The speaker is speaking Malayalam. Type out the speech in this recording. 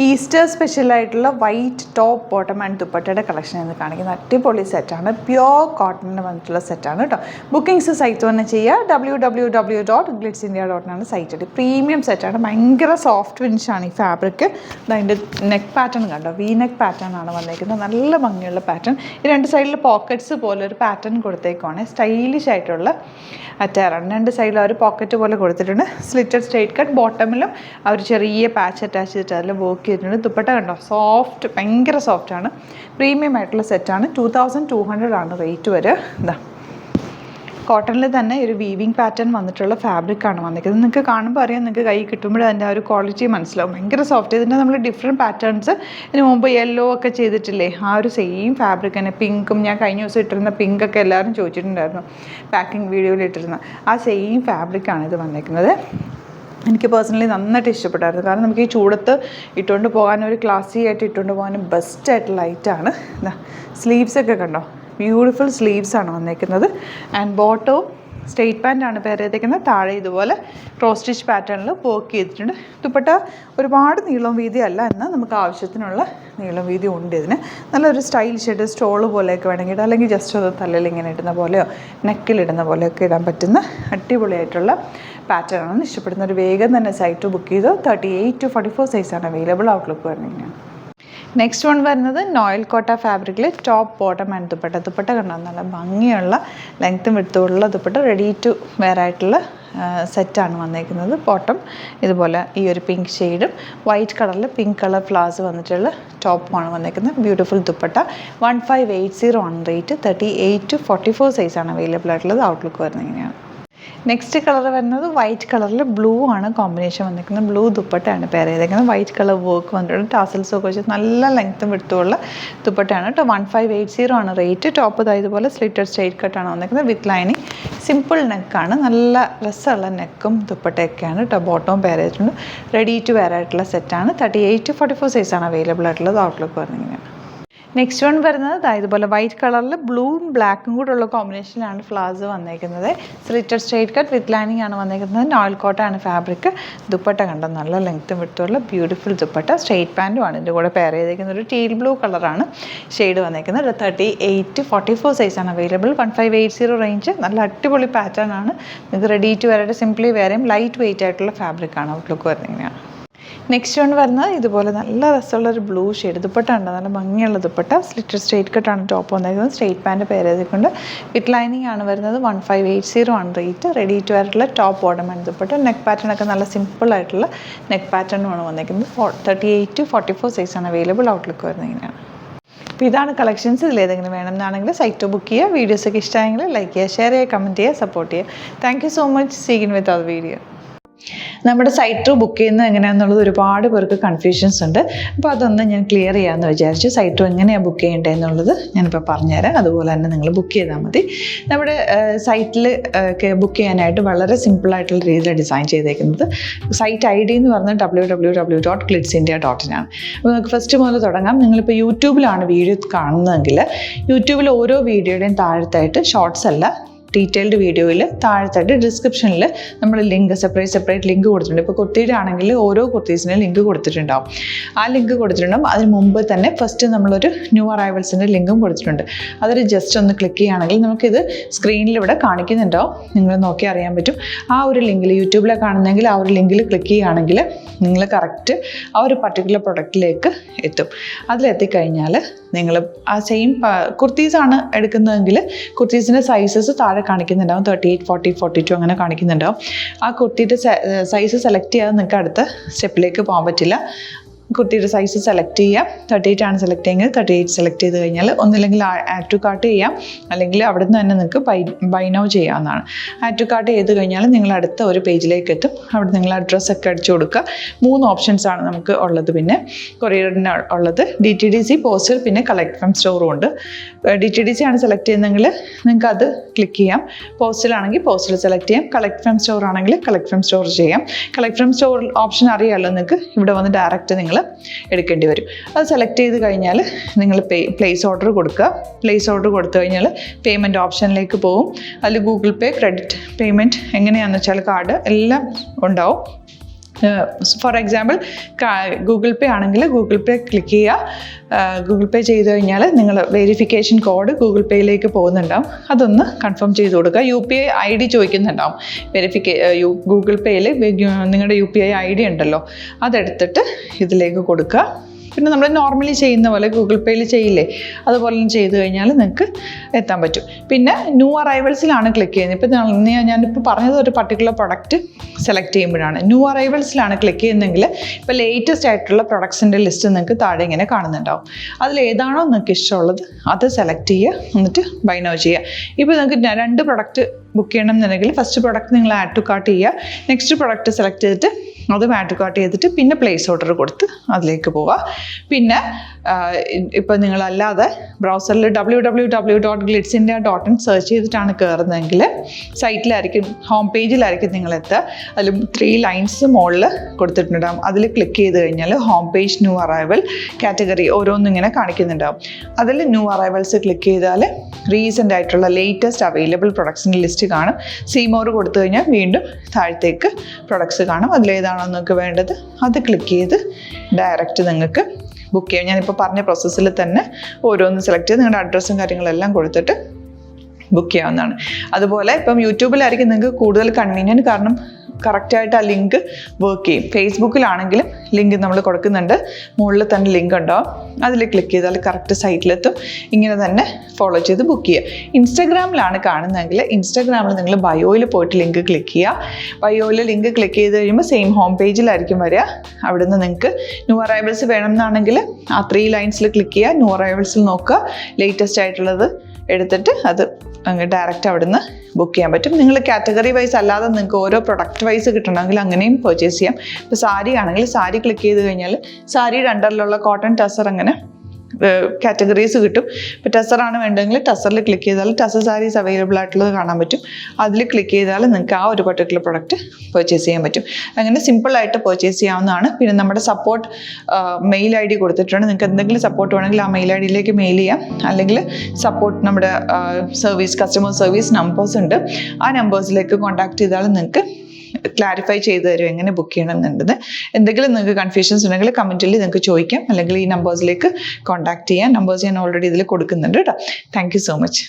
ഈസ്റ്റർ സ്പെഷ്യലായിട്ടുള്ള വൈറ്റ് ടോപ്പ് ബോട്ടം ആൻഡ് ദുപ്പട്ടയുടെ കളക്ഷൻ എന്ന് കാണിക്കുന്ന അടിപൊളി സെറ്റാണ്. പ്യോർ കോട്ടണിന് വന്നിട്ടുള്ള സെറ്റാണ് കേട്ടോ. ബുക്കിംഗ്സ് സൈറ്റ് തന്നെ ചെയ്യുക. www.glitzindia.com site. പ്രീമിയം സെറ്റാണ്. ഭയങ്കര സോഫ്റ്റ് ഫിനിഷാണ് ഈ ഫാബ്രിക്. അതിൻ്റെ നെക്ക് പാറ്റേൺ കണ്ടോ, വി നെക്ക് പാറ്റേൺ ആണ് വന്നിരിക്കുന്നത്. നല്ല ഭംഗിയുള്ള പാറ്റേൺ. ഈ രണ്ട് സൈഡിൽ പോക്കറ്റ്സ് പോലെ ഒരു പാറ്റേൺ കൊടുത്തേക്കുവാണ്. സ്റ്റൈലിഷ് ആയിട്ടുള്ള അറ്റാറാണ്. രണ്ട് സൈഡിൽ ഒരു പോക്കറ്റ് പോലെ കൊടുത്തിട്ടുണ്ട്. Slitted straight cut. ബോട്ടമിലും അവർ ചെറിയ പാച്ച് അറ്റാച്ച് ചെയ്തിട്ട് അതിൽ വർക്ക് ചെയ്തിട്ടുണ്ട്. ദുപ്പട്ട കണ്ടോ, സോഫ്റ്റ്, ഭയങ്കര സോഫ്റ്റാണ്. പ്രീമിയം ആയിട്ടുള്ള സെറ്റാണ്. 2200 ആണ് റേറ്റ് വരെ. ഇതാ കോട്ടണിൽ തന്നെ ഒരു വീവിങ് പാറ്റേൺ വന്നിട്ടുള്ള ഫാബ്രിക്കാണ് വന്നിരിക്കുന്നത്. നിങ്ങൾക്ക് കാണുമ്പോൾ അറിയാം, നിങ്ങൾക്ക് കൈ കിട്ടുമ്പോൾ അതിൻ്റെ ആ ഒരു ക്വാളിറ്റി മനസ്സിലാവും. ഭയങ്കര സോഫ്റ്റ്. ഇതിൻ്റെ നമ്മൾ ഡിഫറെൻറ്റ് പാറ്റേൺസ് ഇതിന് മുമ്പ് യെല്ലോ ഒക്കെ ചെയ്തിട്ടില്ലേ, ആ ഒരു സെയിം ഫാബ്രിക് തന്നെ. പിങ്കും ഞാൻ കഴിഞ്ഞ ദിവസം ഇട്ടിരുന്ന പിങ്കൊക്കെ എല്ലാവരും ചോദിച്ചിട്ടുണ്ടായിരുന്നു പാക്കിംഗ് വീഡിയോയിൽ ഇട്ടിരുന്ന ആ സെയിം ഫാബ്രിക്കാണ് ഇത് വന്നിരിക്കുന്നത്. എനിക്ക് പേഴ്സണലി നന്നായിട്ട് ഇഷ്ടപ്പെട്ടായിരുന്നു. കാരണം നമുക്ക് ഈ ചൂടത്ത് ഇട്ടുകൊണ്ട് പോകാനും ഒരു ക്ലാസി ആയിട്ട് ഇട്ടുകൊണ്ട് പോകാനും ബെസ്റ്റായിട്ടുള്ള ലൈറ്റാണ്. സ്ലീവ്സൊക്കെ കണ്ടോ, ബ്യൂട്ടിഫുൾ സ്ലീവ്സാണ് വന്നിരിക്കുന്നത്. ആൻഡ് ബോട്ടവും സ്ട്രെയിറ്റ് പാൻറ്റാണ് പെയർ ചെയ്തേക്കുന്നത്. താഴെ ഇതുപോലെ ക്രോസ് സ്റ്റിച്ച് പാറ്റേണിൽ വർക്ക് ചെയ്തിട്ടുണ്ട്. ദുപ്പട്ട ഒരുപാട് നീളം വീതി അല്ല, എന്നാൽ നമുക്ക് ആവശ്യത്തിനുള്ള നീളം വീതി ഉണ്ട് ഇതിന്. നല്ലൊരു സ്റ്റൈലിഷ് ആയിട്ട് സ്റ്റോള് പോലെയൊക്കെ വേണമെങ്കിൽ ഇടാം, അല്ലെങ്കിൽ ജസ്റ്റ് അത് തലയിൽ ഇങ്ങനെ ഇടുന്ന പോലെയോ നെക്കിലിടുന്ന പോലെയൊക്കെ ഇടാൻ പറ്റുന്ന അടിപൊളിയായിട്ടുള്ള പാറ്റേൺ ആണ്. ഇഷ്ടപ്പെടുന്ന ഒരു വേഗം തന്നെ സൈറ്റ് ബുക്ക് ചെയ്തു. 38 to 44 സൈസാണ് അവൈലബിൾ. ഔട്ട്ലുക്ക് വരുന്നത്. നെക്സ്റ്റ് വൺ വരുന്നത് നോയിൽ കോട്ട ഫാബ്രിക്കിൽ top bottom and dupatta. Dupatta കണ്ടോ, നല്ല ഭംഗിയുള്ള ലെങ്ത്തും വിടുത്തുള്ള ദുപ്പട്ട. റെഡി ടു വെയർ ആയിട്ടുള്ള സെറ്റാണ് വന്നിരിക്കുന്നത്. ബോട്ടം ഇതുപോലെ ഈ ഒരു പിങ്ക് ഷെയ്ഡും വൈറ്റ് കളറിൽ പിങ്ക് കളർ ഫ്ലവേഴ്സ് വന്നിട്ടുള്ള ടോപ്പുമാണ് വന്നിരിക്കുന്നത്. ബ്യൂട്ടിഫുൾ ദുപ്പട്ട. 1580 ആണ് റേറ്റ്. 38 to 44 സൈസാണ് അവൈലബിൾ ആയിട്ടുള്ളത്. ഔട്ട്ലുക്ക് വരുന്നത് ഇങ്ങനെയാണ്. നെക്സ്റ്റ് കളർ വരുന്നത് വൈറ്റ് കളറിൽ ബ്ലൂ ആണ് കോമ്പിനേഷൻ വന്നിരിക്കുന്നത്. ബ്ലൂ ദുപ്പട്ടയാണ് പെയർ ചെയ്തേക്കുന്നത്. വൈറ്റ് കളർ വർക്ക് വന്നിട്ടുണ്ട്. ടാസൽസൊക്കെ വെച്ച് നല്ല ലെങ്ത്തും വിടുത്തുള്ള ദുപ്പട്ടയാണ് കേട്ടോ. 1580 ആണ് റേറ്റ്. ടോപ്പ് ഇതുപോലെ സ്ലിറ്റഡ് സ്ട്രെയിറ്റ് കട്ടാണ് വന്നിരിക്കുന്നത് വിത്ത് ലൈനിങ്. സിമ്പിൾ നെക്കാണ്. നല്ല രസമുള്ള നെക്കും ദുപ്പട്ടയൊക്കെയാണ് കേട്ടോ. ബോട്ടവും പെയർ ചെയ്തിട്ടുണ്ട്. റെഡി ടു വെയർ ആയിട്ടുള്ള സെറ്റാണ്. 38 to 44 സൈസാണ് അവൈലബിൾ ആയിട്ടുള്ളത്. ഔട്ട്ലുക്ക് വരുന്നത്. നെക്സ്റ്റ് വൺ വരുന്നത് ഇതുപോലെ വൈറ്റ് കളറിൽ ബ്ലൂവും ബ്ലാക്കും കൂടെ ഉള്ള കോമ്പിനേഷനിലാണ് ഫ്ലവേഴ്സ് വന്നിരിക്കുന്നത്. Slitted straight cut with lining ആണ് വന്നിരിക്കുന്നത്. നോയിൽ കോട്ടയാണ് ഫാബ്രിക്. ദുപ്പട്ട കണ്ടോ, നല്ല ലെങ്ത്തും വിട്ടുള്ള ബ്യൂട്ടിഫുൾ ദുപ്പട്ട. സ്ട്രെയിറ്റ് പാൻറ്റുമാണ് ഇതിൻ്റെ കൂടെ പെയർ ചെയ്തിരിക്കുന്നത്. ഒരു ടീൽ ബ്ലൂ കളറാണ് ഷെയ്ഡ് വന്നിരിക്കുന്നത്. 38 to 44 സൈസാണ് അവൈലബിൾ. 1580 റേഞ്ച്. നല്ല അടിപൊളി പാറ്റേൺ ആണ്. നിങ്ങൾക്ക് റെഡി ടു വെയർ ആയിട്ട് സിംപ്ലി വെയർ ചെയ്യും. ലൈറ്റ് വെയിറ്റ് ആയിട്ടുള്ള ഫാബ്രിക്കാണ്. ഔട്ട്ലുക്ക് വരുന്നതാണ്. നെക്സ്റ്റ് വൺ വരുന്നത് ഇതുപോലെ നല്ല രസമുള്ളൊരു ബ്ലൂ ഷെയ്ഡ്. ദുപ്പട്ട ഉണ്ട്, നല്ല ഭംഗിയുള്ള ദുപ്പട്ട. സ്ലിറ്റഡ് സ്ട്രെയിറ്റ് കട്ടാണ് ടോപ്പ് വന്നിരിക്കുന്നത്. സ്ട്രെയിറ്റ് പാൻറ്റ് പെയർ ചെയ്തിട്ടുണ്ട്. വിത്ത് ലൈനിങ് ആണ് വരുന്നത്. 1580 ആണ് റേറ്റ്. റെഡി ടു ആയിട്ടുള്ള top bottom and dupatta. Neck pattern ഒക്കെ നല്ല സിമ്പിൾ ആയിട്ടുള്ള നെക്ക് പാറ്റേണുമാണ് വന്നിരിക്കുന്നത്. 38 to 44 സൈസാണ് അവൈലബിൾ. ഔട്ട്ലുക്ക് വരുന്നത് ഇങ്ങനെയാണ്. അപ്പോൾ ഇതാണ് കളക്ഷൻസ്. ഇതിലേതെങ്കിലും വേണമെന്നാണെങ്കിൽ സൈറ്റ് ബുക്ക് ചെയ്യുക. വീഡിയോസൊക്കെ ഇഷ്ടമായെങ്കിൽ ലൈക്ക് ചെയ്യുക, ഷെയർ ചെയ്യുക, കമൻറ്റ് ചെയ്യുക, സപ്പോർട്ട് ചെയ്യുക. Thank you so much. Seen with our video. നമ്മുടെ സൈറ്റ് ബുക്ക് ചെയ്യുന്നത് എങ്ങനെയാണെന്നുള്ളത് ഒരുപാട് പേർക്ക് കൺഫ്യൂഷൻസ് ഉണ്ട്. അപ്പോൾ അതൊന്ന് ഞാൻ ക്ലിയർ ചെയ്യാമെന്ന് വിചാരിച്ചു. സൈറ്റ് എങ്ങനെയാണ് ബുക്ക് ചെയ്യേണ്ടത് എന്നുള്ളത് ഞാനിപ്പോൾ പറഞ്ഞുതരാം. അതുപോലെ തന്നെ നിങ്ങൾ ബുക്ക് ചെയ്താൽ മതി. നമ്മുടെ സൈറ്റിൽ ബുക്ക് ചെയ്യാനായിട്ട് വളരെ സിമ്പിളായിട്ടുള്ള രീതിയിൽ ഡിസൈൻ ചെയ്തേക്കുന്നത്. സൈറ്റ് ID എന്ന് പറഞ്ഞാൽ www.glitzindia.in ആണ്. അപ്പോൾ നമുക്ക് ഫസ്റ്റ് മുതൽ തുടങ്ങാം. നിങ്ങളിപ്പോൾ യൂട്യൂബിലാണ് വീഡിയോ കാണുന്നതെങ്കിൽ യൂട്യൂബിൽ ഓരോ വീഡിയോയുടെയും താഴത്തായിട്ട് ഷോർട്സ് അല്ല, ഡീറ്റെയിൽഡ് വീഡിയോയിൽ താഴത്തായിട്ട് ഡിസ്ക്രിപ്ഷനിൽ നമ്മൾ ലിങ്ക് സെപ്പറേറ്റ് ലിങ്ക് കൊടുത്തിട്ടുണ്ട്. ഇപ്പോൾ കുർത്തിയുടെ ആണെങ്കിൽ ഓരോ കുർത്തീസിനും ലിങ്ക് കൊടുത്തിട്ടുണ്ടാവും. ആ ലിങ്ക് കൊടുത്തിട്ടുണ്ടാവും. അതിന് മുമ്പ് തന്നെ ഫസ്റ്റ് നമ്മളൊരു ന്യൂ അറൈവൽസിൻ്റെ ലിങ്കും കൊടുത്തിട്ടുണ്ട്. അതൊരു ജസ്റ്റ് ഒന്ന് ക്ലിക്ക് ചെയ്യുകയാണെങ്കിൽ നമുക്കിത് സ്ക്രീനിൽ ഇവിടെ കാണിക്കുന്നുണ്ടാവും. നിങ്ങൾ നോക്കി അറിയാൻ പറ്റും. ആ ഒരു ലിങ്കിൽ യൂട്യൂബിലെ കാണുന്നെങ്കിൽ ആ ഒരു ലിങ്കിൽ ക്ലിക്ക് ചെയ്യുകയാണെങ്കിൽ നിങ്ങൾ കറക്റ്റ് ആ ഒരു പർട്ടിക്കുലർ പ്രൊഡക്റ്റിലേക്ക് എത്തും. അതിലെത്തിക്കഴിഞ്ഞാൽ നിങ്ങൾ ആ സെയിം കുർത്തീസാണ് എടുക്കുന്നതെങ്കിൽ കുർത്തീസിൻ്റെ സൈസസ് താഴെ കാണിക്കുന്നുണ്ടാവും. 38, 40, 42 അങ്ങനെ കാണിക്കുന്നുണ്ടാവും. ആ കുർത്തിയുടെ സൈസ് സെലക്ട് ചെയ്യാതെ നിങ്ങൾക്ക് അടുത്ത സ്റ്റെപ്പിലേക്ക് പോകാൻ പറ്റില്ല. കുർത്തിയുടെ സൈസ് സെലക്ട് ചെയ്യാം. 38 ആണ് സെലക്ട് ചെയ്യുന്നത്. 38 സെലക്ട് ചെയ്ത് കഴിഞ്ഞാൽ ഒന്നില്ലെങ്കിൽ ആഡ് ടു കാർട്ട് ചെയ്യാം, അല്ലെങ്കിൽ അവിടെ നിന്ന് തന്നെ നിങ്ങൾക്ക് ബൈ നൗ ചെയ്യാവുന്നതാണ്. ആഡ് ടു കാർട്ട് ചെയ്ത് കഴിഞ്ഞാൽ നിങ്ങൾ അടുത്ത ഒരു പേജിലേക്ക് എത്തും. അവിടെ നിങ്ങൾ അഡ്രസ്സൊക്കെ അടിച്ചു കൊടുക്കുക. 3 ഓപ്ഷൻസാണ് നമുക്ക് ഉള്ളത്. പിന്നെ കൊറിയറിന് ഉള്ളത് DTDC, പോസ്റ്റൽ, പിന്നെ കളക്ട് ഫ്രം സ്റ്റോറും ഉണ്ട്. DTDC ആണ് സെലക്ട് ചെയ്യുന്നതെങ്കിൽ നിങ്ങൾക്ക് അത് ക്ലിക്ക് ചെയ്യാം. പോസ്റ്റലാണെങ്കിൽ പോസ്റ്റൽ സെലക്ട് ചെയ്യാം. കളക്ട് ഫ്രം സ്റ്റോർ ആണെങ്കിൽ കളക്ട് ഫ്രം സ്റ്റോർ ചെയ്യാം. കളക്ട് ഫ്രം സ്റ്റോർ ഓപ്ഷൻ അറിയാമല്ലോ നിങ്ങൾക്ക്. ഇവിടെ വന്ന് ഡയറക്റ്റ് നിങ്ങൾ എടുക്കേണ്ടി വരും. അത് സെലക്ട് ചെയ്ത് കഴിഞ്ഞാൽ നിങ്ങൾ പ്ലേസ് ഓർഡർ കൊടുക്കുക. പ്ലേസ് ഓർഡർ കൊടുത്തു കഴിഞ്ഞാൽ പേയ്മെൻറ്റ് ഓപ്ഷനിലേക്ക് പോകും. അതിൽ ഗൂഗിൾ പേ, ക്രെഡിറ്റ് പേയ്മെൻറ്റ് എങ്ങനെയാണെന്ന് വെച്ചാൽ കാർഡ് എല്ലാം ഉണ്ടാവും. ഫോർ എക്സാമ്പിൾ ഗൂഗിൾ പേ ആണെങ്കിൽ ഗൂഗിൾ പേ ക്ലിക്ക് ചെയ്യുക. ഗൂഗിൾ പേ ചെയ്ത് കഴിഞ്ഞാൽ നിങ്ങൾ വെരിഫിക്കേഷൻ കോഡ് ഗൂഗിൾ പേയിലേക്ക് പോകുന്നുണ്ടാവും, അതൊന്ന് കൺഫേം ചെയ്ത് കൊടുക്കുക. UPI ID ചോദിക്കുന്നുണ്ടാവും. ഗൂഗിൾ പേയിൽ നിങ്ങളുടെ UPI ID ഉണ്ടല്ലോ, അതെടുത്തിട്ട് ഇതിലേക്ക് കൊടുക്കുക. പിന്നെ നമ്മൾ നോർമലി ചെയ്യുന്ന പോലെ ഗൂഗിൾ പേയിൽ ചെയ്യില്ലേ, അതുപോലെ ചെയ്ത് കഴിഞ്ഞാൽ നിങ്ങൾക്ക് എത്താൻ പറ്റും. പിന്നെ ന്യൂ അറൈവൽസിലാണ് ക്ലിക്ക് ചെയ്യുന്നത്. ഇപ്പോൾ ഞാനിപ്പോൾ പറഞ്ഞത് ഒരു പർട്ടിക്കുലർ പ്രൊഡക്റ്റ് സെലക്ട് ചെയ്യുമ്പോഴാണ്. ന്യൂ അറൈവൽസിലാണ് ക്ലിക്ക് ചെയ്യുന്നതെങ്കിൽ ഇപ്പോൾ ലേറ്റസ്റ്റ് ആയിട്ടുള്ള പ്രൊഡക്ട്സിൻ്റെ ലിസ്റ്റ് നിങ്ങൾക്ക് താഴെ ഇങ്ങനെ കാണുന്നുണ്ടാവും. അതിലേതാണോ നിങ്ങൾക്ക് ഇഷ്ടമുള്ളത് അത് സെലക്ട് ചെയ്യുക, എന്നിട്ട് ബൈ നൗ ചെയ്യുക. ഇപ്പോൾ നിങ്ങൾക്ക് 2 പ്രൊഡക്റ്റ് ബുക്ക് ചെയ്യണം എന്നുണ്ടെങ്കിൽ ഫസ്റ്റ് പ്രൊഡക്റ്റ് നിങ്ങൾ ആഡ് ടു കാർട്ട് ചെയ്യുക. നെക്സ്റ്റ് പ്രൊഡക്റ്റ് സെലക്ട് ചെയ്തിട്ട് അതും ആഡ് ടു കാർട്ട് ചെയ്തിട്ട് പിന്നെ പ്ലേസ് ഓർഡർ കൊടുത്ത് അതിലേക്ക് പോവുക. പിന്നെ ഇപ്പോൾ നിങ്ങളല്ലാതെ ബ്രൗസറിൽ www.glitzindia.in സെർച്ച് ചെയ്തിട്ടാണ് കയറുന്നതെങ്കിൽ സൈറ്റിലായിരിക്കും, ഹോം പേജിലായിരിക്കും നിങ്ങളെത്തുക. അതിൽ 3 ലൈൻസ് മുകളിൽ കൊടുത്തിട്ടുണ്ടാകും. അതിൽ ക്ലിക്ക് ചെയ്ത് കഴിഞ്ഞാൽ home page, new arrival, category ഓരോന്നും ഇങ്ങനെ കാണിക്കുന്നുണ്ടാവും. അതിൽ ന്യൂ അറൈവൽസ് ക്ലിക്ക് ചെയ്താൽ റീസെൻ്റ് ആയിട്ടുള്ള ലേറ്റസ്റ്റ് അവൈലബിൾ പ്രൊഡക്ട്സിൻ്റെ ലിസ്റ്റ് കാണും. സീമോർ കൊടുത്തു കഴിഞ്ഞാൽ വീണ്ടും താഴത്തേക്ക് പ്രൊഡക്ട്സ് കാണും. അതിലേതാണോ നിങ്ങൾക്ക് വേണ്ടത് അത് ക്ലിക്ക് ചെയ്ത് ഡയറക്റ്റ് നിങ്ങൾക്ക് ബുക്ക് ചെയ്യാം. ഞാനിപ്പോൾ പറഞ്ഞ പ്രോസസ്സിൽ തന്നെ ഓരോന്ന് സെലക്ട് ചെയ്ത് നിങ്ങളുടെ അഡ്രസ്സും കാര്യങ്ങളെല്ലാം കൊടുത്തിട്ട് ബുക്ക് ചെയ്യാവുന്നതാണ്. അതുപോലെ ഇപ്പം യൂട്യൂബിലായിരിക്കും നിങ്ങൾക്ക് കൂടുതൽ കൺവീനിയൻറ്റ്, കാരണം കറക്റ്റായിട്ട് ആ ലിങ്ക് വർക്ക് ചെയ്യും. ഫേസ്ബുക്കിലാണെങ്കിലും ലിങ്ക് നമ്മൾ കൊടുക്കുന്നുണ്ട്, മുകളിൽ തന്നെ ലിങ്ക് ഉണ്ടാവും. അതിൽ ക്ലിക്ക് ചെയ്താൽ കറക്റ്റ് സൈറ്റിലെത്തും. ഇങ്ങനെ തന്നെ ഫോളോ ചെയ്ത് ബുക്ക് ചെയ്യുക. ഇൻസ്റ്റാഗ്രാമിലാണ് കാണുന്നതെങ്കിൽ ഇൻസ്റ്റാഗ്രാമിൽ നിങ്ങൾ ബയോയിൽ പോയിട്ട് ലിങ്ക് ക്ലിക്ക് ചെയ്യുക. ബയോയിൽ ലിങ്ക് ക്ലിക്ക് ചെയ്ത് കഴിയുമ്പോൾ സെയിം ഹോം പേജിലായിരിക്കും വരിക. അവിടുന്ന് നിങ്ങൾക്ക് ന്യൂ അറൈവൽസ് വേണമെന്നാണെങ്കിൽ ആ 3 ലൈൻസിൽ ക്ലിക്ക് ചെയ്യുക. ന്യൂ അറൈവൽസിൽ നോക്കുക, ലേറ്റസ്റ്റ് ആയിട്ടുള്ളത് എടുത്തിട്ട് അത് അങ്ങ് ഡയറക്റ്റ് അവിടുന്ന് ബുക്ക് ചെയ്യാൻ പറ്റും. നിങ്ങൾ കാറ്റഗറി വൈസ് അല്ലാതെ നിങ്ങൾക്ക് ഓരോ പ്രൊഡക്റ്റ് വൈസ് കിട്ടണമെങ്കിൽ അങ്ങനെയും പർച്ചേസ് ചെയ്യാം. ഇപ്പോൾ സാരി ആണെങ്കിൽ സാരി ക്ലിക്ക് ചെയ്ത് കഴിഞ്ഞാൽ സാരിയുടെ അണ്ടറിലുള്ള കോട്ടൺ ടസർ അങ്ങനെ കാറ്റഗറീസ് കിട്ടും. ഇപ്പോൾ ടസറാണ് വേണ്ടതെങ്കിൽ ടസറിൽ ക്ലിക്ക് ചെയ്താൽ ടസർ സാരീസ് അവൈലബിൾ ആയിട്ടുള്ളത് കാണാൻ പറ്റും. അതിൽ ക്ലിക്ക് ചെയ്താൽ നിങ്ങൾക്ക് ആ ഒരു പർട്ടിക്കുലർ പ്രൊഡക്റ്റ് പർച്ചേസ് ചെയ്യാൻ പറ്റും. അങ്ങനെ സിമ്പിളായിട്ട് പർച്ചേസ് ചെയ്യാവുന്നതാണ്. പിന്നെ നമ്മുടെ സപ്പോർട്ട് മെയിൽ ID കൊടുത്തിട്ടുണ്ട്. നിങ്ങൾക്ക് എന്തെങ്കിലും സപ്പോർട്ട് വേണമെങ്കിൽ ആ മെയിൽ IDയിലേക്ക് മെയിൽ ചെയ്യാം. അല്ലെങ്കിൽ സപ്പോർട്ട് നമ്മുടെ കസ്റ്റമർ സർവീസ് നമ്പേഴ്സ് ഉണ്ട്, ആ നമ്പേഴ്സിലേക്ക് കോൺടാക്ട് ചെയ്താൽ നിങ്ങൾക്ക് ക്ലാരിഫൈ ചെയ്ത് തരും എങ്ങനെ ബുക്ക് ചെയ്യണം എന്നുള്ളത്. എന്തെങ്കിലും നിങ്ങൾക്ക് കൺഫ്യൂഷൻസ് ഉണ്ടെങ്കിൽ കമൻറ്റിൽ നിങ്ങൾക്ക് ചോദിക്കാം, അല്ലെങ്കിൽ ഈ നമ്പേഴ്സിലേക്ക് കോൺടാക്ട് ചെയ്യാം. നമ്പേഴ്സ് ഞാൻ ഓൾറെഡി ഇതിൽ കൊടുക്കുന്നുണ്ട് കേട്ടോ. Thank you so much.